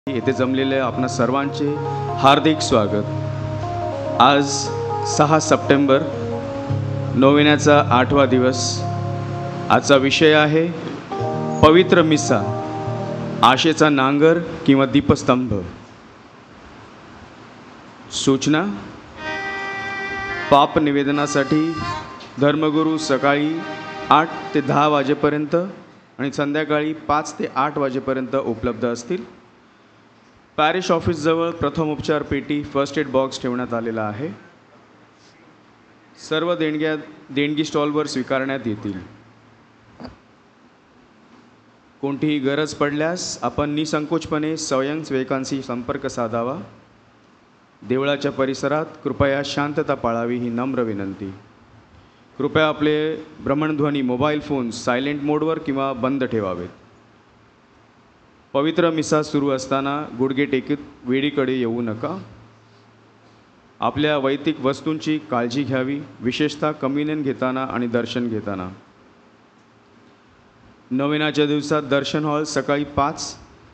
येथे जमलेले आपणा सर्वांचे हार्दिक स्वागत। आज 6 सप्टेंबर, नोवेनाचा 8वा दिवस। आजचा विषय आहे पवित्र मिसा, आशेचा नांगर किंवा दीपस्तंभ। सूचना: पाप निवेदनासाठी धर्मगुरू सकाळी 8 ते 10 वाजेपर्यंत आणि संध्याकाळी 5 ते 8 वाजेपर्यंत उपलब्ध असतील। पॅरिश ऑफिसजवळ प्रथम उपचार पेटी फर्स्ट एड बॉक्स ठेवण्यात आलेला आहे। सर्व देणगी स्टॉलवर स्वीकारण्यात येतील। कोणतीही गरज पडल्यास आपण निसंकोचपणे स्वयंसेवकांशी संपर्क साधावा। देवळाच्या परिसरात कृपया शांतता पाळावी ही नम्र विनंती। कृपया आपले भ्रमणध्वनी मोबाईल फोन सायलेंट मोडवर किंवा बंद ठेवावेत। पवित्र मिसा सुरू असताना गुडघे टेकीत वेडीकडे येऊ नका। आपल्या वैयक्तिक वस्तूंची काळजी घ्यावी, विशेषतः कम्युनियन घेताना आणि दर्शन घेताना। नोवेनाच्या दिवसात दर्शन हॉल सकाळी 5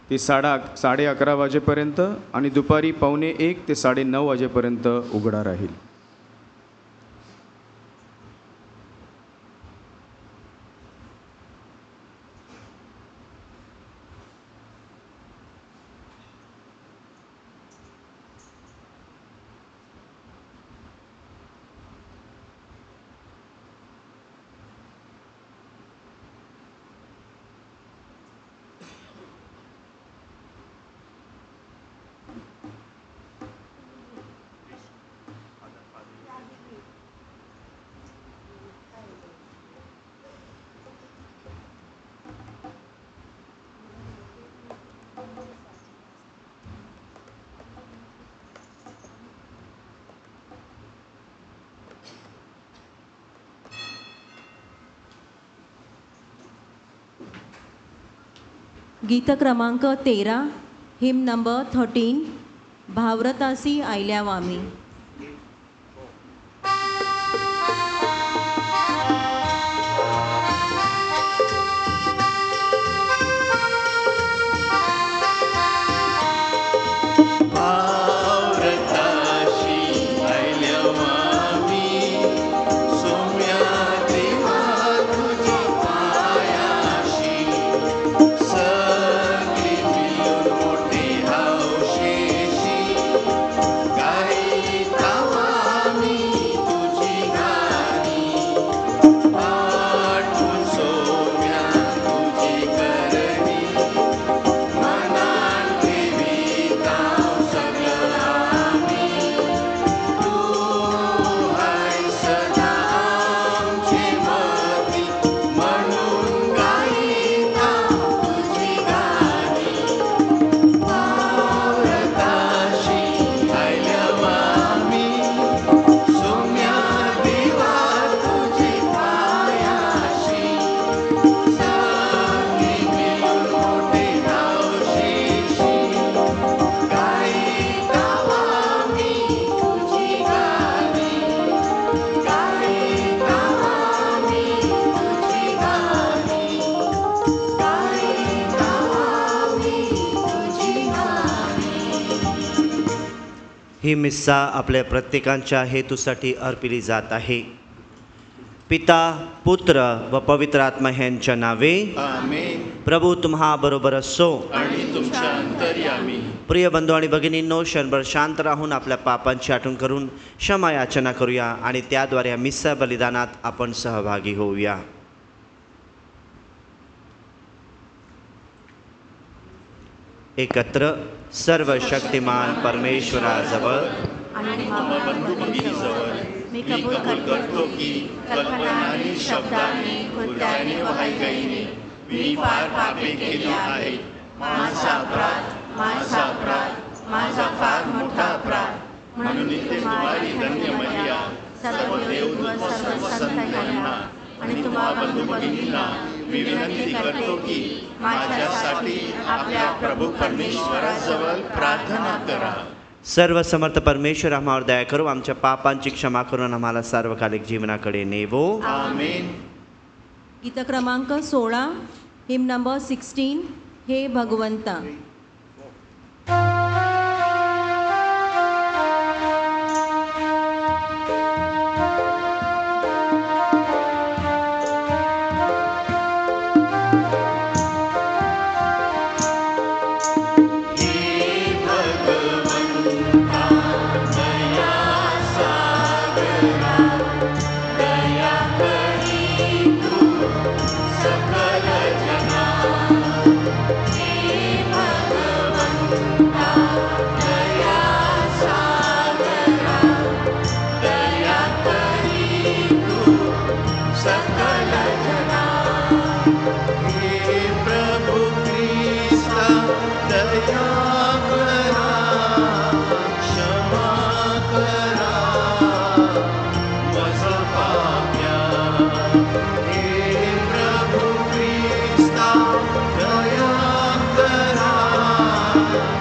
ते 11:30 वाजेपर्यंत आणि दुपारी 1:45 ते 9:30 वाजेपर्यंत उघडा राहील। गीत क्रमांक 13, हिम नंबर 13, भाव्रतासी आयल्या वामी। ही मिस्सा आपल्या प्रत्येकांच्या हेतूसाठी अर्पिली जात आहे। पिता, पुत्र व पवित्र आत्मा यांच्या नावे आमेन। प्रभू तुम्हा बरोबर असो आणि तुमच्या अंतर्यामी। प्रिय बंधू आणि भगिनींनो, क्षणभर शांत राहून आपल्या पापांची आठवण करून क्षमा याचना करूया आणि त्याद्वारे या मिस्सा बलिदानात आपण सहभागी होऊया। एकत्र सर्व शक्तिमान परमेश्वराजवळ आणि बंधू भगिनीजवळ मी कबूल करतो की कल्पनाने, शब्दाने, कृत्याने व हायगाईने मी फार पापे केली आहेत। माझा अपराध, माझा फार मोठा अपराध। म्हणून इथे तुम्हारी धन्य मरिया, सर्व देवदूत व सर्व संत यांना आणि तुम्हा बंधू भगिनींना मी विनंती करतो की माझ्यासाठी आपल्या प्रभू परमेश्वराजवळ प्रार्थना करा। सर्व समर्थ परमेश्वर आम्हावर दया करो, आमच्या पापांची क्षमा करून आम्हाला सार्वकालिक जीवनाकडे नेवो। आमेन। गीत क्रमांक 16, हिम नंबर 16, हे भगवंता। हे प्रभु ख्रिस्ता दया करा, क्षमा करा माझा पाप्या. हे प्रभु ख्रिस्ता दया करा,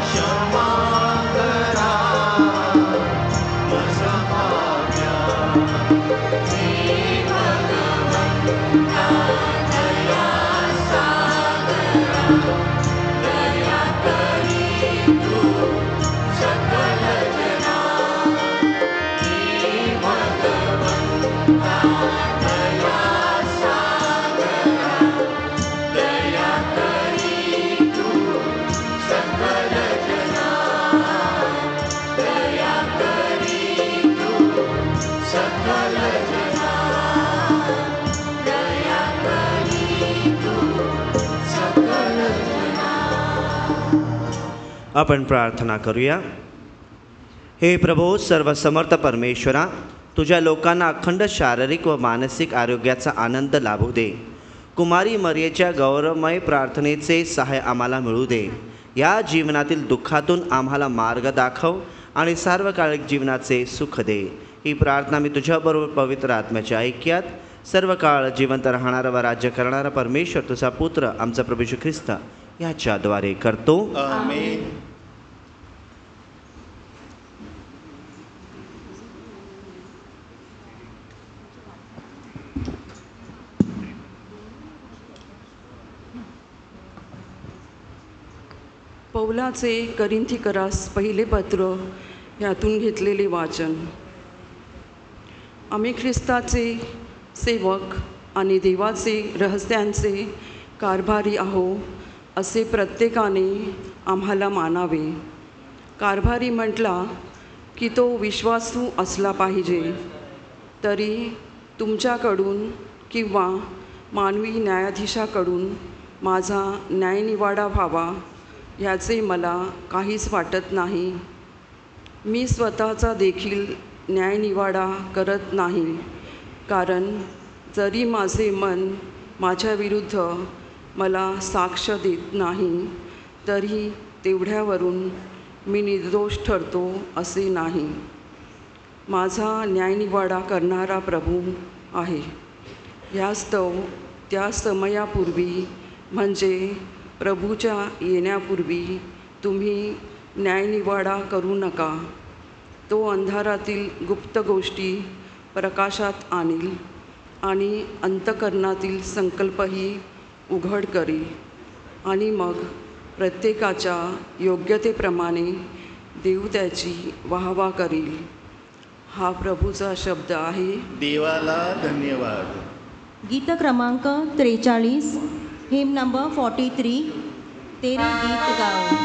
क्षमा करा माझा पाप्या. आपण प्रार्थना करूया. हे प्रभो, सर्वसमर्थ परमेश्वरा, तुझ्या लोकांना अखंड शारीरिक व मानसिक आरोग्याचा आनंद लाभू दे. कुमारी मरियेच्या गौरवमय प्रार्थनेचे सहाय्य आम्हाला मिळू दे. या जीवनातील दुःखातून आम्हाला मार्ग दाखव आणि सार्वकालिक जीवनाचे सुख दे. ही प्रार्थना मी तुझ्याबरोबर पवित्र आत्म्याच्या ऐक्यात सर्व काळ जिवंत राहणारा व राज्य करणारा परमेश्वर तुझा पुत्र आमचा प्रभू येशू ख्रिस्त याच्याद्वारे करतो. आमेन. पौलाचे करिंथीकरास पहिले पत्र ह्यातून घेतलेले वाचन. आम्ही ख्रिस्ताचे सेवक आणि देवाचे रहस्यांचे कारभारी आहो असे प्रत्येकाने आम्हाला मानावे. कारभारी म्हटला की तो विश्वासू असला पाहिजे. तरी तुमच्याकडून किंवा मानवी न्यायाधीशाकडून माझा न्यायनिवाडा व्हावा ह्याचे मला काहीच वाटत नाही. मी स्वतःचा देखील न्यायनिवाडा करत नाही, कारण जरी माझे मन माझ्या विरुद्ध मला साक्ष देत नाही, तरी तेवढ्यावरून मी निर्दोष ठरतो असे नाही. माझा न्यायनिवाडा करणारा प्रभू आहे. यास्तव त्या समयापूर्वी म्हणजे प्रभूच्या येण्यापूर्वी तुम्ही न्यायनिवाडा करू नका. तो अंधारातील गुप्त गोष्टी प्रकाशात आणील आणि अंतःकरणातील संकल्पही उघड करील आणि मग प्रत्येकाच्या योग्यतेप्रमाणे देव त्याची वाहवा करील. हा प्रभूचा शब्द आहे. देवाला धन्यवाद. गीत क्रमांक 43, हिम नंबर 43, तेरे गीत गाओ.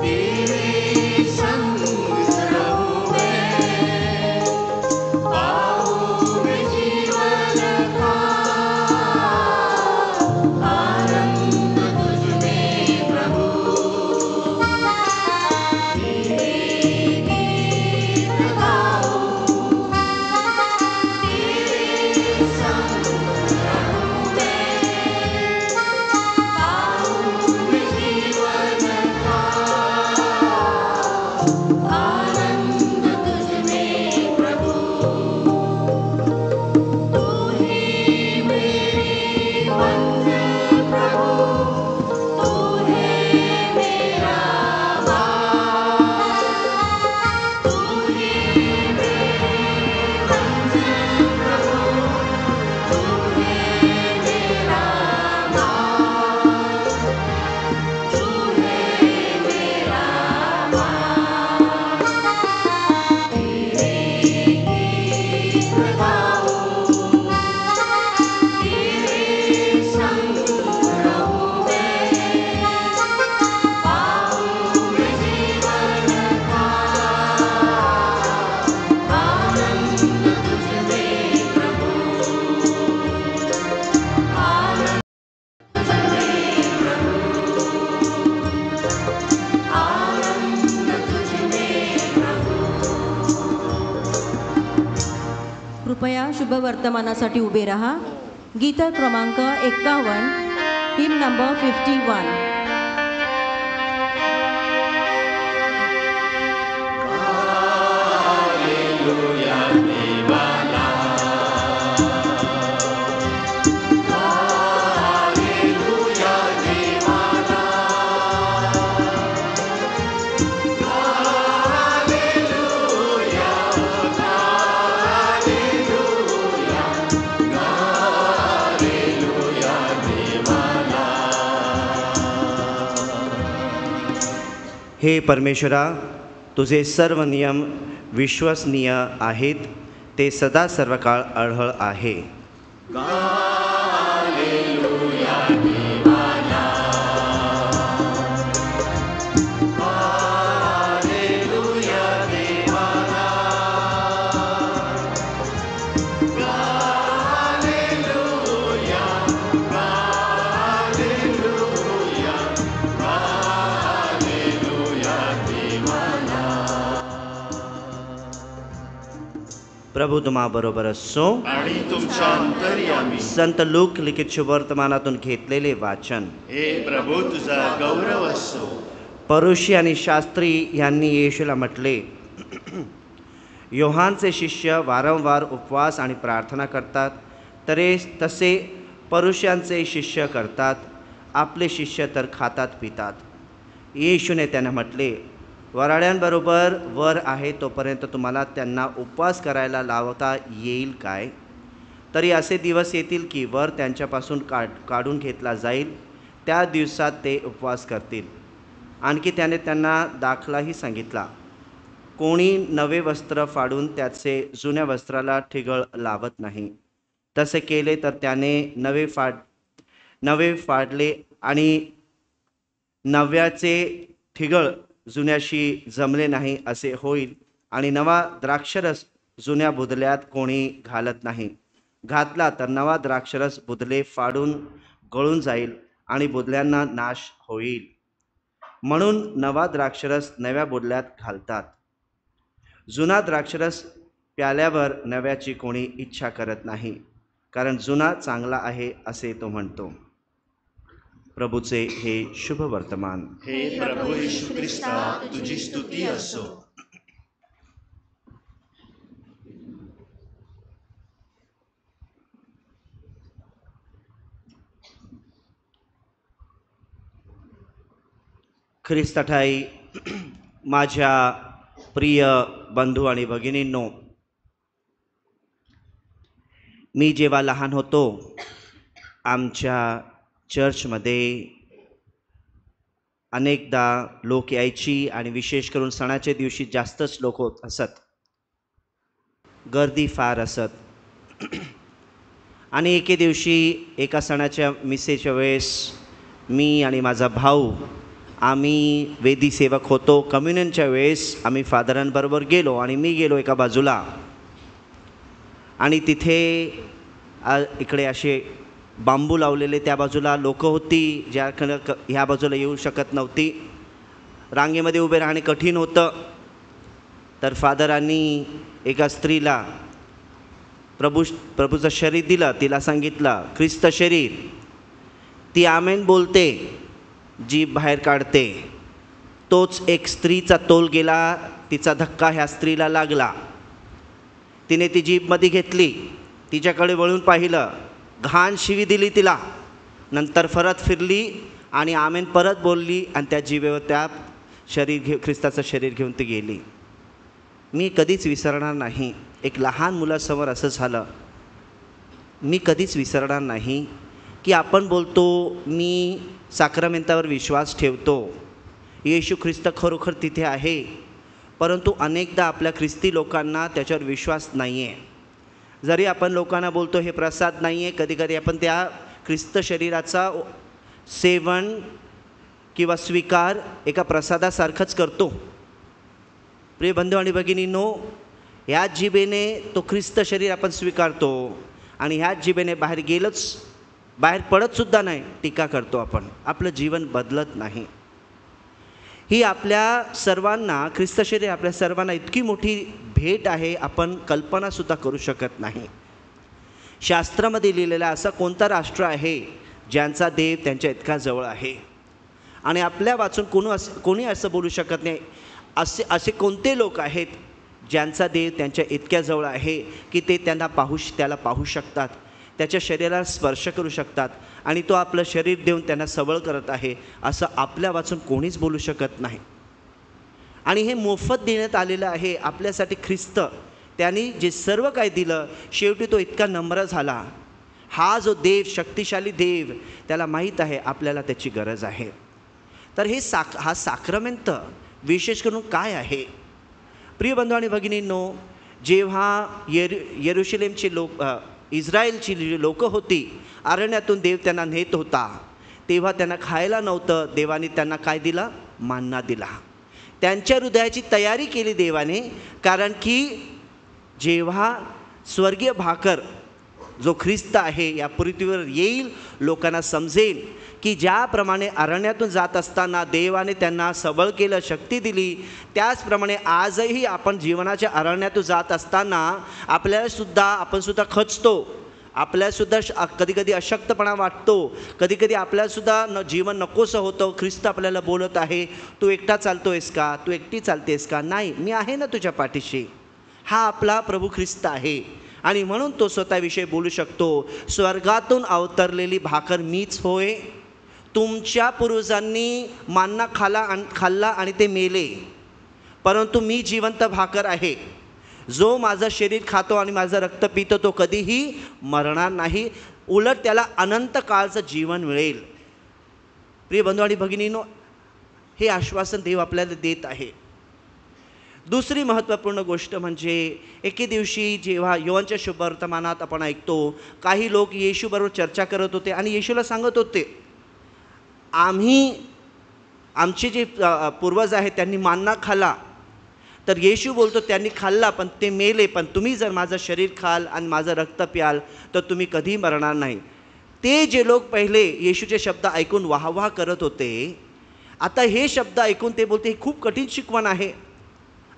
तेरे कृपया शुभ वर्तमानासाठी उभे राहा. गीत क्रमांक 51, हिम नंबर 51. हे परमेश्वरा, तुझे सर्व नियम विश्वसनीय आहेत, ते सदा सर्व काळ अढळ आहे. प्रभू तुम्हा बरोबर असो. आणि तुमच्या अंतर्यामी. संत लूक लिखित शुभवर्तमानातून घेतलेले वाचन. हे प्रभू तुझा गौरव असो. परुषी आणि शास्त्री यांनी येशूला म्हटले, योहानचे शिष्य वारंवार उपवास आणि प्रार्थना करतात, तसे परुष्यांचे शिष्य करतात, आपले शिष्य तर खातात पितात. येशूने त्यांना म्हटले, वराड्यांबरोबर वर आहे तोपर्यंत तुम्हाला त्यांना उपवास करायला लावता येईल काय? तरी असे दिवस येतील की वर त्यांच्यापासून काढून घेतला जाईल, त्या दिवसात ते उपवास करतील. आणखी त्याने त्यांना दाखलाही सांगितला, कोणी नवे वस्त्र फाडून त्याचे जुन्या वस्त्राला ठिगळ लावत नाही. तसे केले तर त्याने नवे फाडले आणि नव्याचे ठिगळ जुन्याशी जमले नाही असे होईल. आणि नवा द्राक्षरस जुन्या बुधल्यात कोणी घालत नाही. घातला तर नवा द्राक्षरस बुधले फाडून गळून जाईल आणि बुधल्यांना नाश होईल. म्हणून नवा द्राक्षरस नव्या बुधल्यात घालतात. जुना द्राक्षरस प्याल्यावर नव्याची कोणी इच्छा करत नाही, कारण जुना चांगला आहे असे तो म्हणतो. प्रभूचे हे शुभ वर्तमान. हे प्रभू येशू ख्रिस्ता, तुझी स्तुती असो. ख्रिस्ताठाई माझ्या प्रिय बंधू आणि भगिनींनो, मी जेव्हा लहान होतो, आमच्या चर्चमध्ये अनेकदा लोक यायची आणि विशेष करून सणाच्या दिवशी जास्तच लोक असत, गर्दी फार असत. आणि एके दिवशी एका सणाच्या मिसेच्या वेळेस मी आणि माझा भाऊ आम्ही वेदी सेवक होतो. कम्युनियनच्या वेळेस आम्ही फादरांबरोबर गेलो आणि मी गेलो एका बाजूला. आणि तिथे इकडे असे बांबू लावलेले त्या बाजूला लोकं होती, ज्याकडं ह्या बाजूला येऊ शकत नव्हती. रांगेमध्ये उभे राहणे कठीण होतं. तर फादरांनी एका स्त्रीला प्रभूचं शरीर दिलं. तिला सांगितलं, ख्रिस्त शरीर. ती आमेन बोलते, जीभ बाहेर काढते. तोच एक स्त्रीचा तोल गेला, तिचा धक्का ह्या स्त्रीला लागला. तिने ती जीभमध्ये घेतली, तिच्याकडे वळून पाहिलं, घाण शिवी दिली तिला. नंतर परत फिरली आणि आमेन परत बोलली आणि त्या जीवेवर त्या ख्रिस्ताचं शरीर घेऊन ती गेली. मी कधीच विसरणार नाही. एक लहान मुलासमोर असं झालं. मी कधीच विसरणार नाही की आपण बोलतो मी साक्रमेंतावर विश्वास ठेवतो, येशू ख्रिस्त खरोखर तिथे आहे, परंतु अनेकदा आपल्या ख्रिस्ती लोकांना त्याच्यावर विश्वास नाही आहे. जरी आपण लोकांना बोलतो हे प्रसाद नाही आहे, कधीकधी आपण त्या ख्रिस्त शरीराचा सेवन किंवा स्वीकार एका प्रसादासारखंच करतो. प्रिय बंधू आणि भगिनींनो, ह्याच जिभेने तो ख्रिस्त शरीर आपण स्वीकारतो आणि ह्याच जिभेने बाहेर पडतसुद्धा नाही, टीका करतो आपण. आपलं जीवन बदलत नाही. ही आपल्या सर्वांना, ख्रिस्त शरीर आपल्या सर्वांना इतकी मोठी भेट आहे, आपण कल्पनासुद्धा करू शकत नाही. शास्त्रामध्ये लिहिलेला असा कोणता राष्ट्र आहे ज्यांचा देव त्यांच्या इतका जवळ आहे? आणि आपल्या वाचून कोणी असं बोलू शकत नाही. असे कोणते लोक आहेत ज्यांचा देव त्यांच्या इतक्या जवळ आहे की ते त्याला पाहू शकतात, त्याच्या शरीराला स्पर्श करू शकतात आणि तो आपलं शरीर देऊन त्यांना सबळ करत आहे, असं आपल्या वाचून कोणीच बोलू शकत नाही. आणि हे मोफत देण्यात आलेलं आहे आपल्यासाठी. ख्रिस्त त्यांनी जे सर्व काही दिलं, शेवटी तो इतका नम्र झाला. हा जो देव, शक्तिशाली देव, त्याला माहीत आहे आपल्याला त्याची गरज आहे. तर हा साक्रमेंट विशेष करून काय आहे? प्रिय बंधू आणि भगिनींनो, जेव्हा येरुशलेमचे लोक, इस्रायलची जी लोकं होती, अरण्यातून देव त्यांना नेत होता, तेव्हा त्यांना खायला नव्हतं. देवाने त्यांना काय दिला? मन्ना दिला. त्यांच्या हृदयाची तयारी केली देवाने, कारण की जेव्हा स्वर्गीय भाकर जो ख्रिस्त आहे या पृथ्वीवर येईल, लोकांना समजेल की ज्याप्रमाणे अरण्यातून जात असताना देवाने त्यांना सबळ केलं, शक्ती दिली, त्याचप्रमाणे आजही आपण जीवनाच्या अरण्यातून जात असताना आपण सुद्धा खचतो, आपल्यालासुद्धा कधीकधी अशक्तपणा वाटतो, कधीकधी आपल्यालासुद्धा जीवन नकोसं होतं. ख्रिस्त आपल्याला बोलत आहे, तू एकटा चालतोयस का? तू एकटी चालतेस का? नाही, मी आहे ना तुझ्या पाठीशी. हा आपला प्रभू ख्रिस्त आहे आणि म्हणून तो स्वतःविषयी बोलू शकतो, स्वर्गातून अवतरलेली भाकर मीच होय. तुमच्या पूर्वजांनी मन्ना खाल्ला आणि ते मेले, परंतु मी जिवंत भाकर आहे. जो माझं शरीर खातो आणि माझं रक्त पितो तो कधीही मरणार नाही, उलट त्याला अनंत काळचं जीवन मिळेल. प्रिय बंधू आणि भगिनींनो, हे आश्वासन देव आपल्याला देत आहे. दुसरी महत्त्वपूर्ण गोष्ट म्हणजे एके दिवशी जेव्हा योहानच्या शुभवर्तमानात आपण ऐकतो, काही लोक येशूबरोबर चर्चा करत होते आणि येशूला सांगत होते, आमचे जे पूर्वज आहेत त्यांनी मन्ना खाल्ला. तर येशू बोलतो, त्यांनी खाल्ला पण ते मेले, पण तुम्ही जर माझं शरीर खाल आणि माझं रक्त प्याल तर तुम्ही कधी मरणार नाही. ते जे लोक पहिले येशूचे शब्द ऐकून वाहवाह करत होते, आता हे शब्द ऐकून ते बोलते, हे खूप कठीण शिकवण आहे,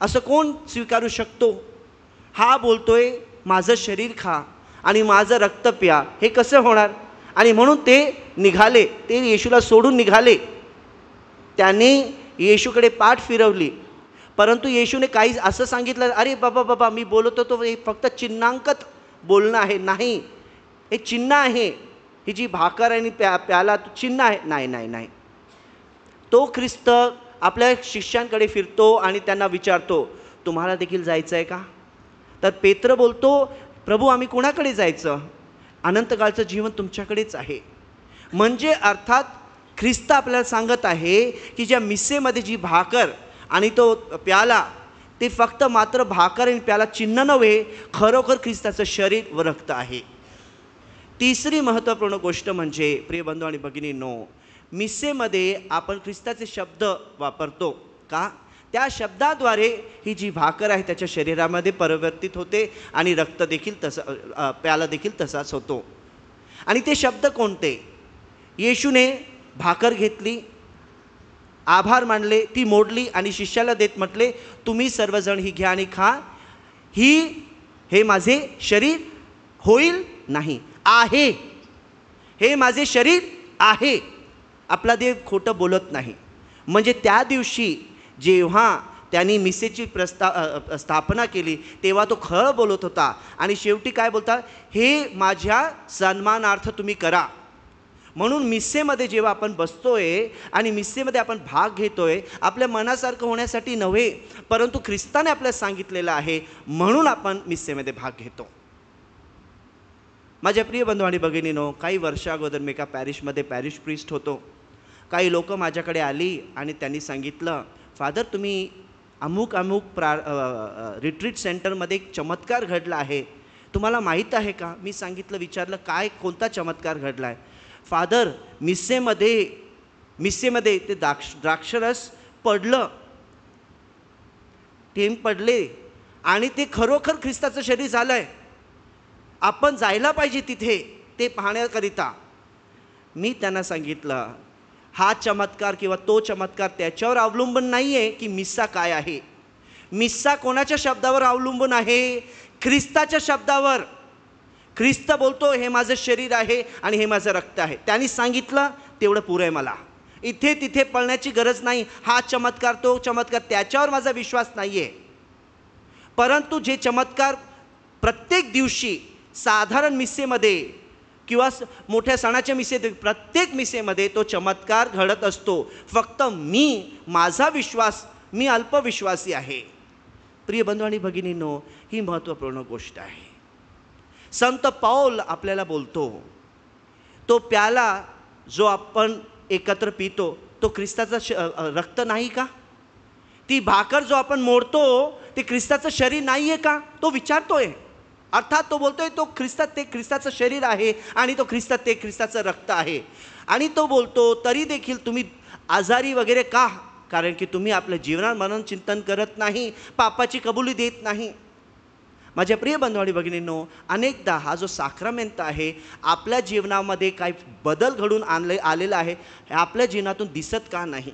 असं कोण स्वीकारू शकतो? हा बोलतोय माझं शरीर खा आणि माझं रक्त प्या, हे कसं होणार? आणि म्हणून ते निघाले, ते येशूला सोडून निघाले. त्यांनी येशूकडे पाठ फिरवली, परंतु येशूने काही असं सांगितलं, अरे बाबा मी बोलत होतो हे फक्त चिन्हांकत बोलणं आहे. नाही, हे चिन्ह आहे, ही जी भाकर आणि प्याला चिन्ह आहे. नाही. तो ख्रिस्त आपल्या शिष्यांकडे फिरतो आणि त्यांना विचारतो, तुम्हाला देखील जायचं आहे का? तर पेत्र बोलतो, प्रभू आम्ही कुणाकडे जायचं? अनंतकाळचं जीवन तुमच्याकडेच आहे. म्हणजे अर्थात ख्रिस्त आपल्याला सांगत आहे की ज्या मिसेमध्ये जी भाकर आणि तो प्याला, ते फक्त मात्र भाकर आणि प्याला चिन्ह नव्हे, खरोखर ख्रिस्ताचं शरीर व रक्त आहे. तिसरी महत्त्वपूर्ण गोष्ट म्हणजे प्रिय बंधू आणि भगिनींनो, मिसेमध्ये आपण ख्रिस्ताचे शब्द वापरतो का? त्या शब्दाद्वारे ही जी भाकर आहे त्याच्या शरीरामध्ये परिवर्तित होते आणि रक्त देखील प्याला देखील तसाच होतो. आणि ते शब्द कोणते? येशूने भाकर घेतली, आभार मानले, ती मोडली आणि शिष्याला देत म्हटले, तुम्ही सर्वजण ही घ्या आणि खा, हे माझे शरीर होईल नाही, आहे. हे माझे शरीर आहे. आपला देव खोटं बोलत नाही. म्हणजे त्या दिवशी जेव्हा त्यांनी मिसेची स्थापना केली तेव्हा तो खरं बोलत होता. आणि शेवटी काय बोलता, हे माझ्या सन्मानार्थ तुम्ही करा. म्हणून मिसेमध्ये जेव्हा आपण बसतोय आणि मिसेमध्ये आपण भाग घेतोय, आपल्या मनासारखं होण्यासाठी नव्हे, परंतु ख्रिस्ताने आपल्याला सांगितलेलं आहे म्हणून आपण मिसेमध्ये भाग घेतो. माझ्या प्रिय बंधू आणि भगिनीनो, काही वर्षा अगोदर मी एका पॅरिशमध्ये पॅरिश प्रीस्ट होतो. काही लोक माझ्याकडे आली आणि त्यांनी सांगितलं, फादर तुम्ही अमुक रिट्रीट सेंटरमध्ये एक चमत्कार घडला आहे, तुम्हाला माहीत आहे का? मी विचारलं काय, कोणता चमत्कार घडला आहे? फादर मिसेमध्ये ते द्राक्षरस पडलं, थेंब पडले आणि ते खरोखर ख्रिस्ताचं शरीर झालं आहे. आपण जायला पाहिजे तिथे ते पाहण्याकरिता. मी त्यांना सांगितलं, हा चमत्कार किंवा तो चमत्कार त्याच्यावर अवलंबून नाही आहे की मिस्सा काय आहे. मिस्सा कोणाच्या शब्दावर अवलंबून आहे? ख्रिस्ताच्या शब्दावर. ख्रिस्त बोलतो हे माझं शरीर आहे आणि हे माझं रक्त आहे. त्यांनी सांगितलं तेवढं पुरं आहे मला. इथे तिथे पळण्याची गरज नाही. हा चमत्कार तो चमत्कार त्याच्यावर माझा विश्वास नाही आहे. परंतु जे चमत्कार प्रत्येक दिवशी साधारण मिसेमध्ये किंवा मोठ्या सणाच्या मिसेत प्रत्येक मिसेमध्ये तो चमत्कार घडत असतो. फक्त माझा विश्वास, मी अल्पविश्वासी आहे. प्रिय बंधू आणि भगिनींनो, ही महत्त्वपूर्ण गोष्ट आहे. संत पौल आपल्याला बोलतो, तो प्याला जो आपण एकत्र पितो तो ख्रिस्ताचा रक्त नाही का? ती भाकर जो आपण मोडतो ते ख्रिस्ताचं शरीर नाही आहे का? तो विचारतोय. अर्थात तो बोलतोय तो ते ख्रिस्ताचं शरीर आहे आणि तो ते ख्रिस्ताचं रक्त आहे. आणि तो बोलतो तरी देखील तुम्ही आजारी वगैरे का? कारण की तुम्ही आपल्या जीवनात मनन चिंतन करत नाही, पापाची कबुली देत नाही. माझ्या प्रिय बंधू आणि भगिनींनो, अनेकदा हा जो साक्रामेंट आहे आपल्या जीवनामध्ये काही बदल घडून आलेला आहे, हे आपल्या जीवनातून दिसत का नाही?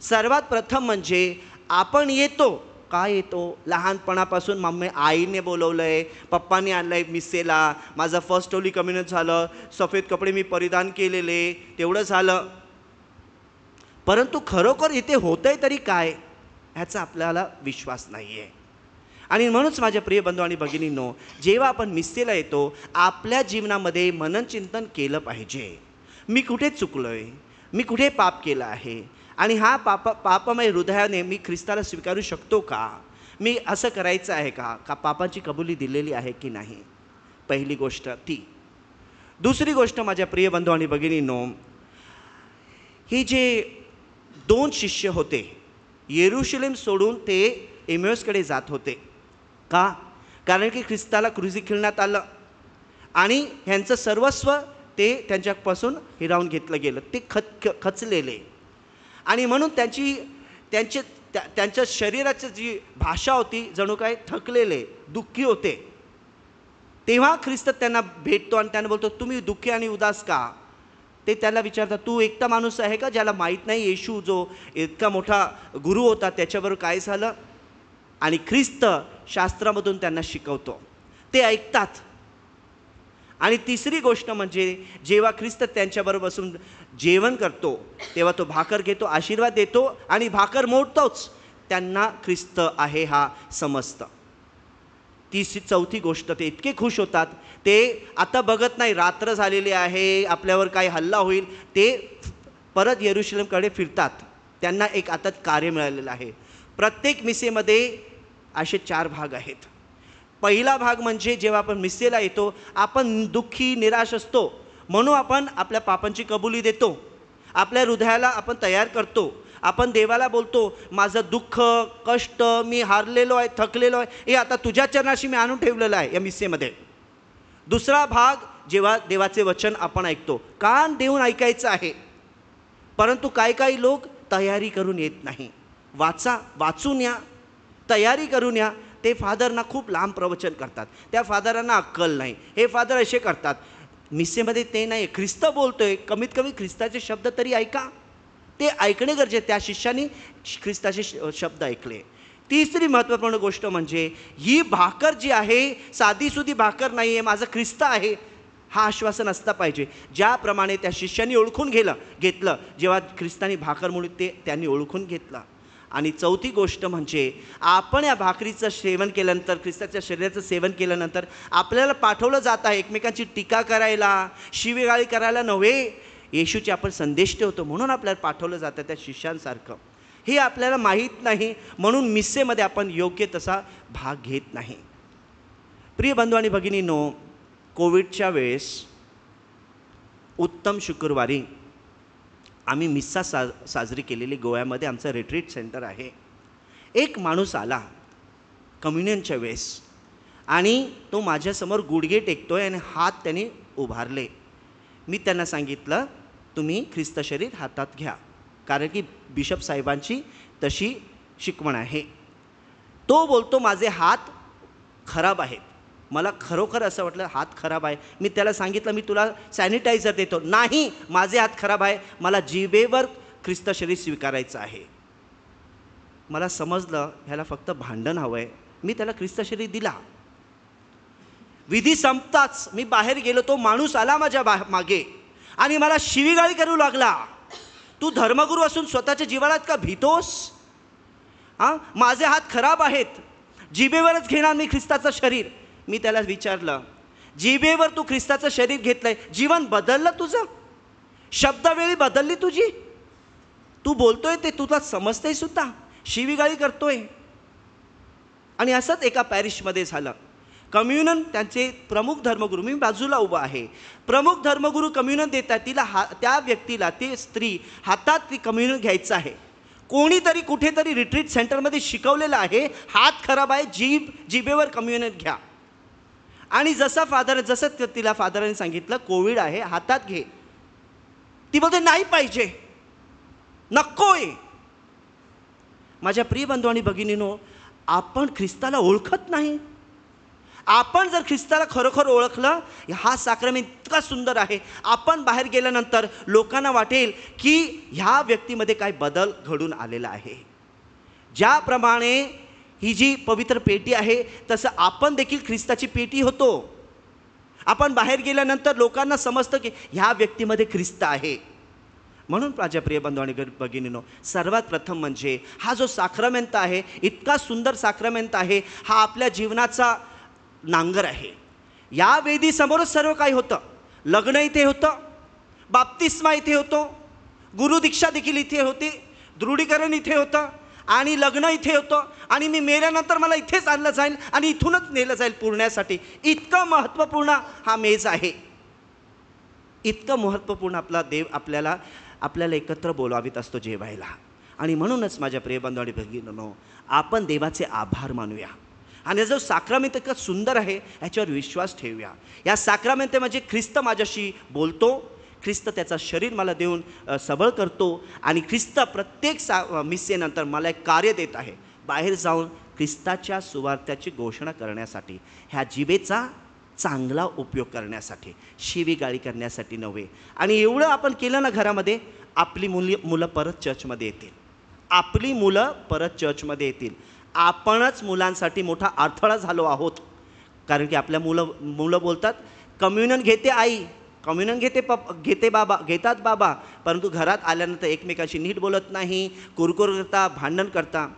सर्वात प्रथम म्हणजे आपण येतो. काय येतो? लहानपणापासून आईने बोलवलं आहे, पप्पाने आणलं आहे मिसेला, माझं फर्स्ट होली कम्युनियन झालं, सफेद कपडे मी परिधान केलेले, तेवढं झालं. परंतु खरोखर इथे होतंय तरी काय ह्याचा आपल्याला विश्वास नाही आहे. आणि म्हणूनच माझ्या प्रिय बंधू आणि भगिनींनो, जेव्हा आपण मिसेला येतो आपल्या जीवनामध्ये मनन चिंतन केलं पाहिजे. मी कुठे चुकलो आहे? मी कुठे पाप केलं आहे? आणि हा पापमय हृदयाने मी ख्रिस्ताला स्वीकारू शकतो का? मी असं करायचं आहे का पापाची कबुली दिलेली आहे की नाही? पहिली गोष्ट ती. दुसरी गोष्ट माझ्या प्रिय बंधू आणि भगिनींनो, ही जे 2 शिष्य होते, येरुशलेम सोडून ते एमेऊसकडे जात होते. का? कारण की ख्रिस्ताला क्रुसिफिक्स आलं आणि ह्यांचं सर्वस्व ते त्यांच्यापासून हिरावून घेतलं गेलं. ते खचलेले आणि म्हणून त्यांच्या शरीराची जी भाषा होती जणू काय थकलेले, दुःखी होते. तेव्हा ख्रिस्त त्यांना भेटतो आणि त्यांना बोलतो, तुम्ही दुःखी आणि उदास का? ते त्याला विचारतात, तू एकटा माणूस आहे का ज्याला माहीत नाही येशू जो इतका मोठा गुरु होता त्याच्याबरोबर काय झालं? आणि ख्रिस्त शास्त्रामधून त्यांना शिकवतो. ते ऐकतात. आणि तिसरी गोष्ट म्हणजे जेव्हा ख्रिस्त त्यांच्याबरोबर बसून जेवण करतो तेव्हा तो भाकर घेतो, आशीर्वाद देतो आणि भाकर मोडतोच. त्यांना ख्रिस्त आहे हा समजतं. चौथी गोष्ट, ते इतके खुश होतात, ते आता बघत नाही रात्र झालेली आहे, आपल्यावर काही हल्ला होईल, ते परत येरुशलेमकडे फिरतात. त्यांना एक आता कार्य मिळालेलं आहे. प्रत्येक मिसेमध्ये असे 4 भाग आहेत. पहिला भाग म्हणजे जेव्हा आपण मिसेला येतो आपण दुःखी निराश असतो, म्हणून आपण आपल्या पापांची कबुली देतो, आपल्या हृदयाला आपण तयार करतो, आपण देवाला बोलतो माझं दुःख कष्ट मी हारलेलो आहे, थकलेलो आहे, हे आता तुझ्या चरणाशी मी आणून ठेवलेलं आहे या मिसेमध्ये. दुसरा भाग जेव्हा देवाचे वचन आपण ऐकतो, कान देऊन ऐकायचं आहे. परंतु काही लोक तयारी करून येत नाही. वाचून या, तयारी करून या. ते फादरना खूप लांब प्रवचन करतात, त्या फादरांना अक्कल नाही. हे फादर असे करतात. मिसेमध्ये ते नाही, ख्रिस्त बोलतोय, कमीत कमी ख्रिस्ताचे शब्द तरी ऐका. ते ऐकणे गरजेचे. त्या शिष्याने ख्रिस्ताचे शब्द ऐकले. तिसरी महत्त्वपूर्ण गोष्ट म्हणजे ही भाकर जी आहे साधीसुधी भाकर नाही आहे, माझं ख्रिस्त आहे हा आश्वासन असता पाहिजे. ज्याप्रमाणे त्या शिष्याने ओळखून घेतलं जेव्हा ख्रिस्तानी भाकर म्हणून ते त्यांनी ओळखून घेतलं. आणि चौथी गोष्ट म्हणजे आपण या भाकरीचं सेवन केल्यानंतर, ख्रिस्ताच्या शरीराचं सेवन केल्यानंतर आपल्याला पाठवलं जात आहे एकमेकांची टीका करायला, शिवीगाळी करायला नव्हे, येशूचे आपण संदेश ठेवतो म्हणून आपल्याला पाठवलं जातं त्या शिष्यांसारखं. हे आपल्याला माहीत नाही म्हणून मिसेमध्ये आपण योग्य तसा भाग घेत नाही. प्रिय बंधू आणि भगिनींनो, कोविडच्या वेळेस उत्तम शुक्रवारी आम्ही मिस्सा साजरी केलेली गोव्यामध्ये आमचं रिट्रीट सेंटर आहे. एक माणूस आला कम्युनियनच्या वेळेस आणि तो माझ्यासमोर गुडघे टेकतोय आणि हात त्याने उभारले. मी त्यांना सांगितलं तुम्ही ख्रिस्त शरीर हातात घ्या, कारण की बिशप साहेबांची तशी शिकवण आहे. तो बोलतो माझे हात खराब आहेत, मला खरोखर असं वाटलं हात खराब आहे. मी त्याला सांगितलं मी तुला सॅनिटायझर देतो. नाही, माझे हात खराब आहे, मला जिभेवर ख्रिस्त शरीर स्वीकारायचं आहे. मला समजलं ह्याला फक्त भांडण हवं आहे. मी त्याला ख्रिस्त शरीर दिला. विधी संपताच मी बाहेर गेलो, तो माणूस आला माझ्या मागे आणि मला शिवीगाळी करू लागला. तू धर्मगुरू असून स्वतःच्या जीवाला का भीतोस? हां, माझे हात खराब आहेत, जिभेवरच घेणार मी ख्रिस्ताचं शरीर. मी त्याला विचारलं, जिभेवर तू ख्रिस्ताचं शरीर घेतलंय, जीवन बदललं तुझं? शब्दावेळी बदलली तुझी? तू बोलतोय ते तुला समजतंय सुद्धा? शिवीगाळी करतोय. आणि असंच एका पॅरिशमध्ये झालं. कम्युनन त्यांचे प्रमुख धर्मगुरू, मी बाजूला उभा आहे, प्रमुख धर्मगुरू कम्युनन देतात. तिला त्या व्यक्तीला, ती स्त्री हातात ती कम्युनन घ्यायचं आहे. कोणीतरी कुठेतरी रिट्रीट सेंटरमध्ये शिकवलेलं आहे, हात खराब आहे, जिभेवर कम्युनन घ्या. आणि जसं तिला फादरांनी सांगितलं कोविड आहे, हातात घे. ती बोलते नाही पाहिजे, नकोय. माझ्या प्रिय बंधू आणि भगिनीनो, आपण ख्रिस्ताला ओळखत नाही. आपण जर ख्रिस्ताला खरोखर ओळखलं, हा साक्रमेंट इतका सुंदर आहे, आपण बाहेर गेल्यानंतर लोकांना वाटेल की ह्या व्यक्तीमध्ये काय बदल घडून आलेला आहे. ज्याप्रमाणे ही जी पवित्र पेटी आहे तसं आपण देखील ख्रिस्ताची पेटी होतो. आपण बाहेर गेल्यानंतर लोकांना समजतं की ह्या व्यक्तीमध्ये ख्रिस्त आहे. म्हणून माझ्या प्रिय बंधू आणि भगिनीनो, सर्वात प्रथम म्हणजे हा जो साक्रमेंट आहे, इतका सुंदर साक्रमेंट आहे, हा आपल्या जीवनाचा नांगर आहे. या वेदीसमोरच सर्व काही होतं. लग्न इथे होतं, बाप्तिस्मा इथे होतो, गुरुदीक्षा देखील इथे होती, दृढीकरण इथे होतं आणि लग्न इथे होतं. आणि मी मेल्यानंतर मला इथेच आणलं जाईल आणि इथूनच नेलं जाईल पुरण्यासाठी. इतकं महत्त्वपूर्ण हा मेज आहे. इतकं महत्त्वपूर्ण आपला देव आपल्याला एकत्र बोलावित असतो जेवायला. आणि म्हणूनच माझ्या प्रिय बंधू आणि भगिनींनो, आपण देवाचे आभार मानूया. आणि जो साक्रामेंट इतका सुंदर आहे ह्याच्यावर विश्वास ठेवूया. या साक्रामेंट म्हणजे ख्रिस्त माझ्याशी बोलतो, ख्रिस्त त्याचा शरीर मला देऊन सबळ करतो आणि ख्रिस्त प्रत्येक मिसेनंतर मला एक कार्य देत आहे, बाहेर जाऊन ख्रिस्ताच्या सुवार्त्याची घोषणा करण्यासाठी, ह्या जिभेचा चांगला उपयोग करण्यासाठी, शिवीगाळी करण्यासाठी नव्हे. आणि एवढं आपण केलं ना घरामध्ये, आपली मुलं परत चर्चमध्ये येतील. आपली मुलं परत चर्चमध्ये येतील. आपणच मुलांसाठी मोठा अडथळा झालो आहोत. कारण की आपल्या मुलं बोलतात कम्युनन घेते आई, कम्युनन घेतात बाबा, परंतु घरात आल्यानंतर एकमेकांशी नीट बोलत नाही, कुरकुर करता, भांडण करता.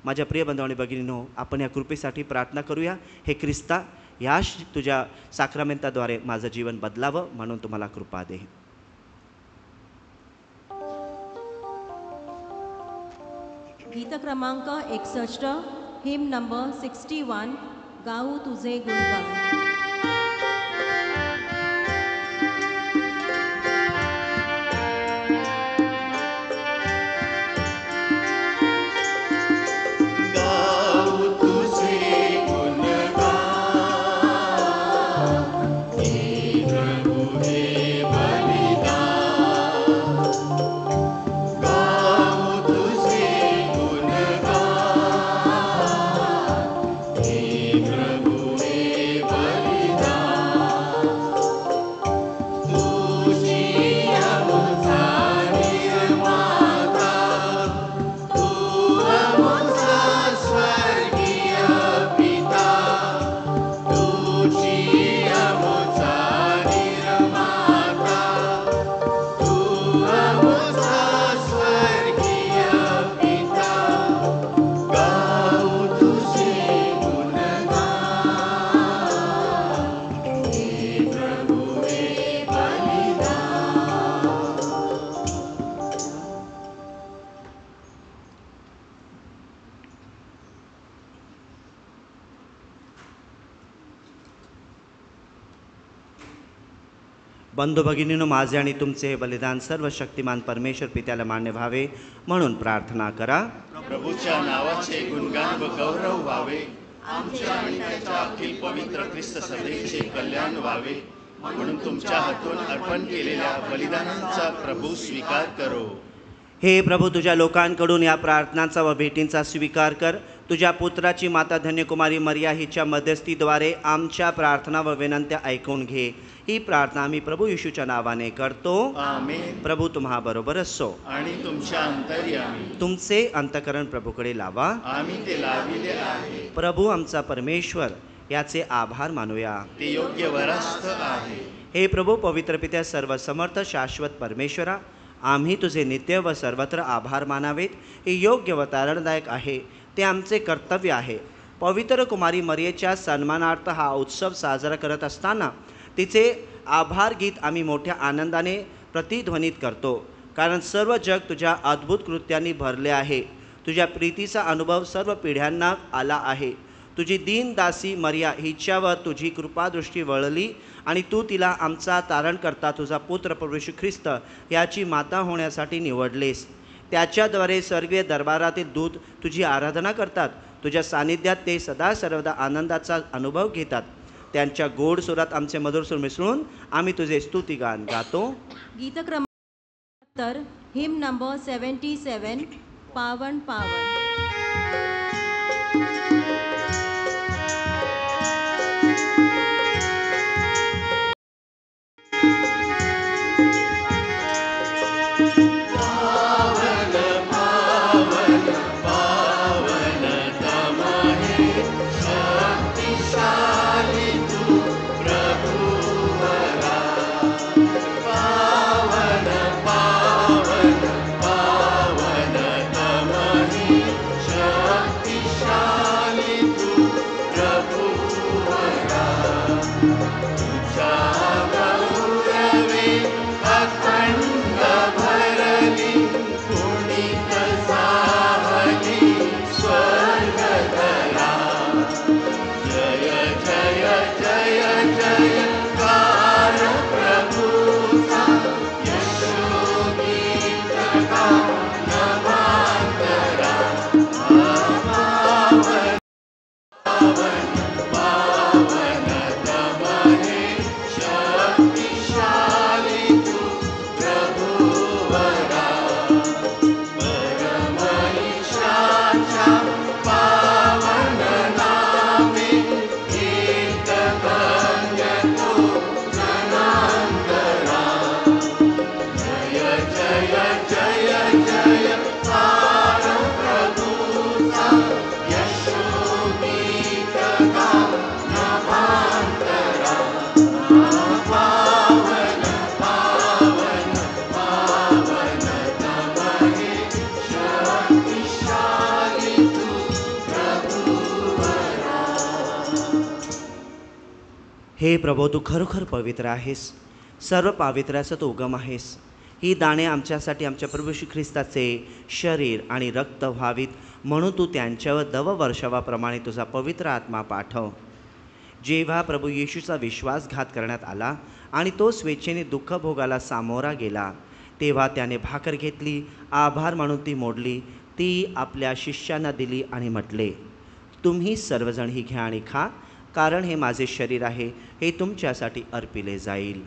माझ्या प्रिय बंधू आणि भगिनींनो, आपण या कृपेसाठी प्रार्थना करूया. हे ख्रिस्ता, या तुझ्या साक्रामेंटाद्वारे माझं जीवन बदलावं म्हणून तुम्हाला कृपा दे. गीत क्रमांक 61, हिम नंबर 61, गाऊ तुझे गुणगान. बंधू भगिनींनो, माझे आणि तुमचे हे बलिदान सर्व शक्तिमान परमेश्वर पित्याला मान्य व्हावे म्हणून प्रार्थना करा. प्रभूच्या नावाचे गुणगान व गौरव व्हावे, आमच्या आणि त्याच्या अखिल पवित्र ख्रिस्त सभेचे कल्याण व्हावे, म्हणून तुमच्या हातून अर्पण केलेल्या बलिदानांचा प्रभू स्वीकार करो. हे प्रभू, तुझ्या लोकांकडून या प्रार्थनांचा व भेटींचा स्वीकार कर. तुझ्या पुत्राची माता धन्यकुमारी मरिया हिच्या मध्यस्थीद्वारे आमच्या प्रार्थना व विनंत्या ऐकून घे. ही प्रार्थना आम्ही प्रभू येशूच्या नावाने करतो. आमेन. प्रभू तुम्हा बरोबर असो. आणि तुमच्या अंतर्यामी तुमचे अंतकरण प्रभूकडे लावा. आम्ही ते लाविले आहे. प्रभू आमचा परमेश्वर याचे आभार मानूया. ते योग्य वरस्थ आहे. हे प्रभू पवित्र पित्या सर्व समर्थ शाश्वत परमेश्वरा, आम्ही तुझे नित्य व सर्वत्र आभार मानावेत. हे योग्य व तारणदायक आहे, ते आमचे कर्तव्य आहे. पवित्र कुमारी मरियेच्या सन्मानार्थ हा उत्सव साजरा करत असताना तिचे आभार गीत आम्ही मोठ्या आनंदाने प्रतिध्वनित करतो, कारण सर्व जग तुझ्या अद्भुत कृत्यांनी भरले आहे. तुझ्या प्रीतीचा अनुभव सर्व पिढ्यांना आला आहे. तुझी दीन दासी मरिया हिच्यावर तुझी कृपादृष्टी वळली आणि तू तिला आमचा तारणकर्ता तुझा पुत्र प्रभू येशू ख्रिस्त याची माता होण्यासाठी निवडलेस. त्याच्याद्वारे सर्व दरबारातील दूत तुझी आराधना करतात. तुझ्या सानिध्यात ते सदा सर्वदा आनंदाचा अनुभव घेतात. त्यांच्या गोड सुरात आमचे मधुर सूर मिसळून आम्ही तुझे स्तुतिगान गातो. गीत क्रमांक 70, हिम नंबर 77, पावन पावन. हे प्रभो, तू खरोखर पवित्र आहेस. सर्व पावित्र्याचा तू उगम आहेस. ही दाणे आमच्यासाठी आमच्या प्रभू श्री ख्रिस्ताचे शरीर आणि रक्त व्हावीत म्हणून तू त्यांच्यावर दववर्षावाप्रमाणे तुझा पवित्र आत्मा पाठव. जेव्हा प्रभू येशूचा विश्वासघात करण्यात आला आणि तो स्वेच्छेने दुःख भोगाला सामोरा गेला, तेव्हा त्याने भाकर घेतली, आभार मानून ती मोडली, ती आपल्या शिष्यांना दिली आणि म्हटले, तुम्ही सर्वजण ही घ्या आणि खा, कारण हे माझे शरीर आहे, हे तुमच्यासाठी अर्पिले जाईल.